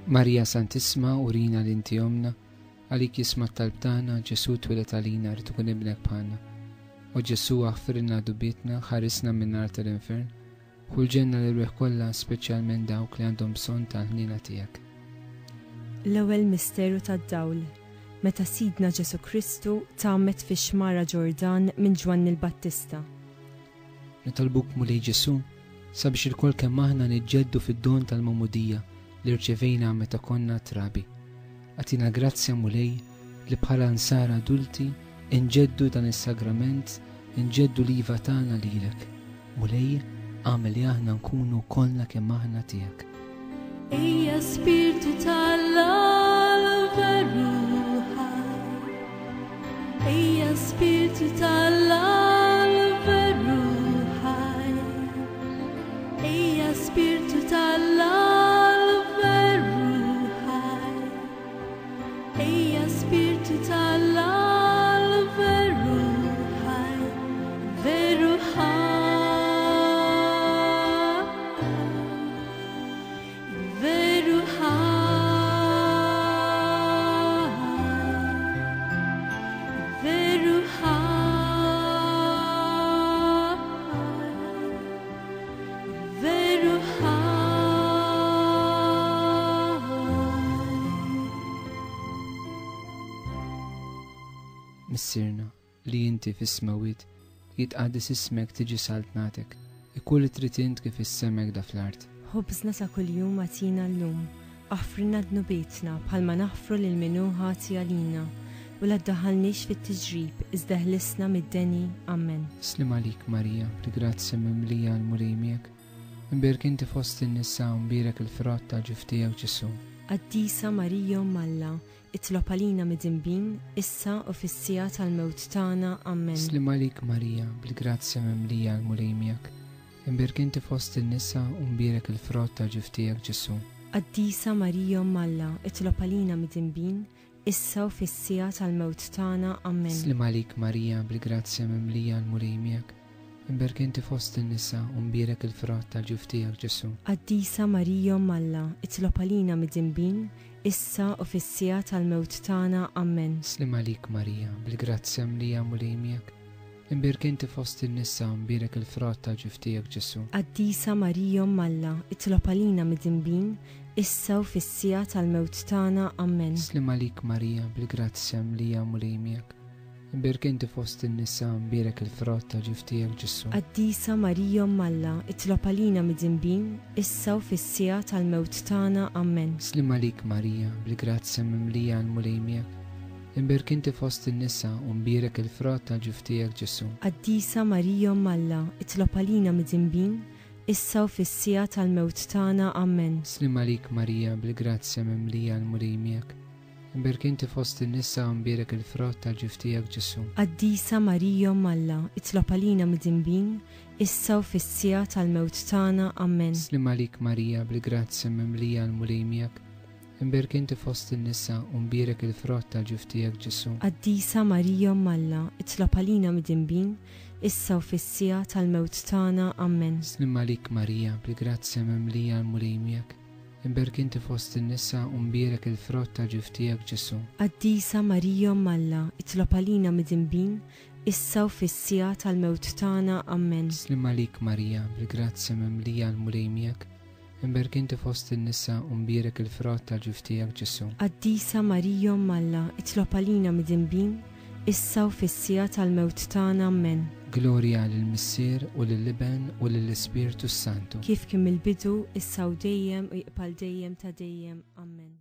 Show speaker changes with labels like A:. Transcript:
A: Marija Santissima urina li inti omna, għalik jisma t-talb tagħna, Ġesu tweled għalina rrid ikun ibnek bħalna. O Ġesu aħfirna dubietna, ħarisna minn nar tal-infern, ħulġenna l-irweħ kollha speċjalment dawk li għandhom bżonn tal-ħnina tiegħek.
B: L-ewwel misteru tad-dawl, meta Sidna Ġesu Kristu tgħammet fix-xmara Ġordan minn Ġwann il-Battista.
A: Nitolbuk mulej Ġesu sabiex il-kol kemm aħna niġġeddu fid-don tal-mumudija li rċevejna meta konna trabi. Għatina grazzja mulej li bħala nsar adulti inġeddu dan is-sagrament, inġeddu l-iva tagħna lilek. Mulej għamel li aħna nkunu kollha kemm aħna tiegħek.
C: Ejja Spiritu tal-Alla veru ħaj, ejja Spiritu tal-Alla veru ħaj, ejja Spiritu tal-Alla veru ħaj, ejja Spiritu tal-Alla veru ħaj, veru ħaj.
A: Missirna li inti fis-smawiet jitqaddis ismek tiġi saltnatek, ikun li trid int kif issemek da fl-art.
B: Ħobżna ta' kuljum għatina llum, aħfrilna dnubietna bħalma naħfru lil min hu ħati għalina, u la ddaħħalniex fit-tiġrib iżda ħlisna mid-deni. Amen.
A: Slim għalik Marija, li grazzja mimlija l-murej miegħek, imbierek inti fost in-nisa u mbierek il-frott tal-ġuf tiegħek Ġesu.
B: Qaddisa Marija Malla, itlob għalina mid-dinbin, issa u fis-sija tal-mewt tagħna. Amen.
A: Slim għalik Marija, bil-grazzja mimlija l-murej miegħek, imbierek inti fost in-nisa u mbierek il-frott tal-ġuf tiegħek Ġesu.
B: Qaddisa Marija Malla, itlob għalina mid-dinbin, issa u fis-sija tal-mewt tagħna. Amen.
A: Slim għalik Marija, bil-grazzja mimlija l-murej miegħek, imbierek inti fost in-nisa u mbierek il-frott tal-ġuf tiegħek Ġesu.
B: Qaddisa Marija Malla, itlob għalina mid-dinbin, issa u fis-sija tal-mewt tagħna. Amen.
A: Slim għalik Marija, bil-grazzja mimlija l-murej miegħek, imbierek inti fost in-nisa u mbierek il-frott tal-ġuf tiegħek Ġesu.
B: Qaddisa Marija Malla, itlob għalina mid-dinbin, issa u fis-sija tal-mewt tagħna. Amen.
A: Slim għalik Marija, bil-grazzja mimlija l-murej miegħek, imbierek inti fost in-nisa u mbierek il-frott tal-ġuf tiegħek Ġesu.
B: Qaddisa Marija Malla, itlob għalina mid-dinbin, issa u fis-sija tal-mewt tagħna. Amen.
A: Slim għalik Marija, bil-grazzja mimlija l-murej miegħek, imbierek inti fost in-nisa u mbierek il-frott tal-ġuf tiegħek Ġesu.
B: Qaddisa Marija Malla, itlob għalina mid-dinbin, issa u fis-sija tal-mewt tagħna. Amen.
A: Slim għalik Marija, bil-grazzja mimlija l-murej miegħek, imbierek inti fost in-nisa u mbierek il-frott tal-ġuf tiegħek Ġesu.
B: Qaddisa Marija Malla, itlob għalina mid-dinbin, issa u fis-sija tal-mewt tagħna. Amen.
A: Slim għalik Marija, bil-grazzja mimlija l-murej miegħek, imbierek inti fost in-nisa u mbierek il-frott tal-ġuf tiegħek Ġesu.
B: Qaddisa Marija Malla, itlob għalina mid-dinbin, issa u fis-sija tal-mewt tagħna. Amen.
A: Slim għalik Marija, bil-grazzja mimlija l-murej miegħek, imbierek inti fost in-nisa u mbierek il-frott tal-ġuf tiegħek Ġesu.
B: Qaddisa Marija Malla, itlob għalina mid-dinbin, issa u fis-sija tal-mewt tagħna. Amen.
A: Slim għalik Marija, bil-grazzja mimlija l-murej miegħek, imbierek inti fost in-nisa u mbierek il-frott tal-ġuf tiegħek Ġesu.
B: Qaddisa Marija Malla, itlob għalina mid-dinbin, issa u fis-sija tal-mewt tagħna. Amen.
A: Glorja lill-Missier u lill-Iben u lill-Ispiritu Santu.
B: Kif kien mill-bidu, issa u dejjem u jibqal dejjem ta' dejjem. Amen.